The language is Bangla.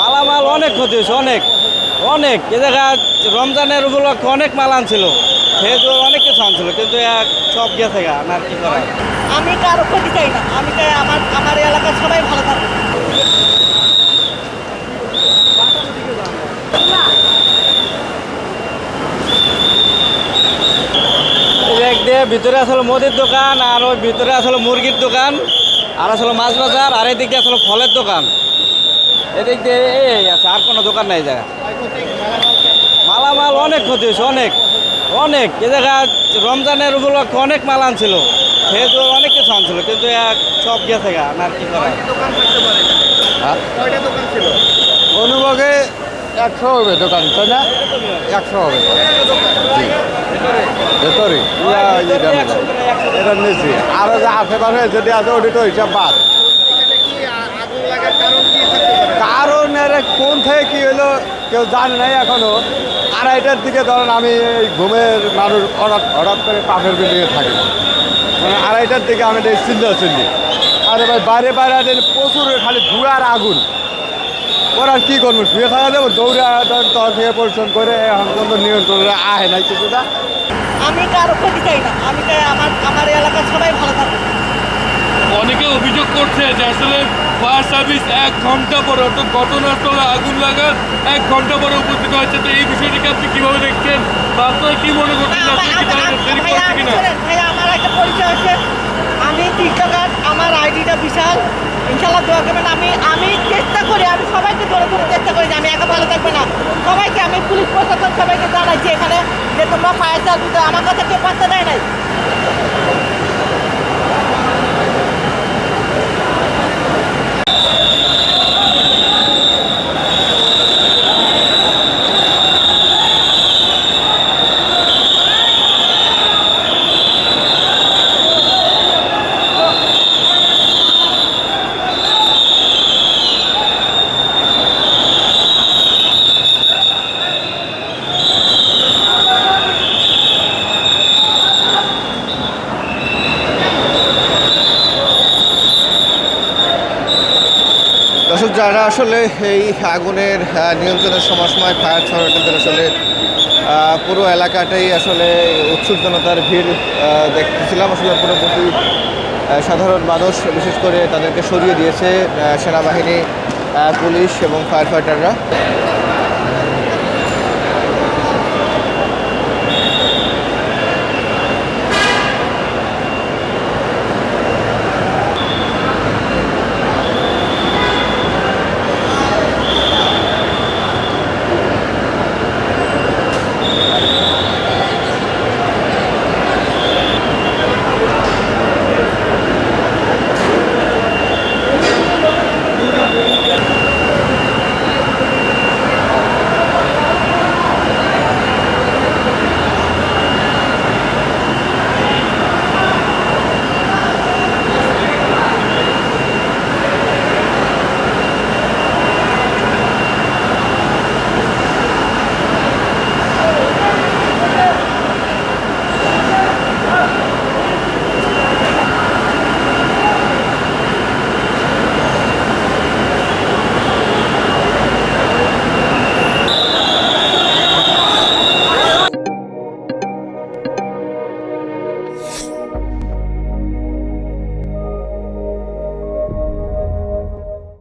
মালামাল অনেক ক্ষতি হয়েছে, অনেক অনেক। এ জায়গায় রমজানের উপলক্ষে অনেক মাল আনছিল, সেহেতু অনেক কিছু আনছিল, কিন্তু সব গেছে গা, আর কি করা। আমি কারো ক্ষতি চাই না, আমি চাই আমার আমার এলাকার সবাই ভালো থাকবে। এক দিয়ে ভিতরে আসলে মুদির দোকান, আর ওই ভিতরে আসলে মুরগির দোকান, আর আসলে মাছ বাজার, আর এদিক দিয়ে আসলে ফলের দোকান। এদিক দিয়ে এই আছে, আর কোনো দোকান নাই জায়গা। মালামাল অনেক ক্ষতি হয়েছে, অনেক অনেক। এ জায়গায় রমজানের উপলক্ষে অনেক মাল আনছিল, সেহেতু অনেক কিছু আনছিল, কিন্তু সব গেছে গা, আর কি করা। অনুভবে 100 হবে দোকান, তাই না? 100 হবে ভেতরে এটা নিয়েছি। আরো যে আশেপাশে যদি আছে ওটি তো হিসাব বাদ। কারণ এর কোন থেকে কি হলো কেউ জানে নাই এখনো। 2:30টার দিকে ধরেন আমি এই ঘুমের মানুষ হঠাৎ করে পাশের বিল্ডিংয়ে থাকি, মানে 2:30টার দিকে আমি চিল্লি। আরে ভাই বাইরে প্রচুর খালি ধুয়ার আগুন। ওরা আর কী করবো, শুয়ে থাকা যাবো, দৌড়ে তখন থেকে পরিশ্রম করে এখন পর্যন্ত নিয়ন্ত্রণে আহে নাই কিছুটা। আমি কারো ক্ষতি চাই না, আমি চাই আমার এলাকার সবাই ভালো থাকবে। অনেকে অভিযোগ করছে যে আসলে ফায়ার সার্ভিস 1 ঘন্টা পরে, অর্থাৎ ঘটনাস্থলে আগুন লাগার 1 ঘন্টা পরে উপস্থিত হয়েছে। তো এই বিষয়টিকে আপনি কিভাবে দেখছেন বা আপনারা কি মনে করছেন, ভাইয়া আমার একটা পরিচয় আছে, আমি টিকটকার, আমার আইডিটা বিশাল। ইনশাল্লাহ দোয়া করবেন। আমি চেষ্টা করি, আমি সবাইকে ধরে চেষ্টা করি যে আমি একা ভালো থাকবে না। সবাইকে আমি পুলিশ প্রশাসন সবাইকে জানাইছি এখানে যে তোমরা ফায়ার সার্ভিস, আমার কাছে কেউ পাত্তা দেয় নাই। দর্শক, যারা আসলে এই আগুনের নিয়ন্ত্রণের সময় ফায়ার সার্ভিসের আসলে পুরো এলাকাটাই আসলে উৎসুক জনতার ভিড় দেখতেছিলাম। আসলে পুরোপুরি সাধারণ মানুষ, বিশেষ করে তাদেরকে সরিয়ে দিয়েছে সেনাবাহিনী, পুলিশ এবং ফায়ার ফাইটাররা।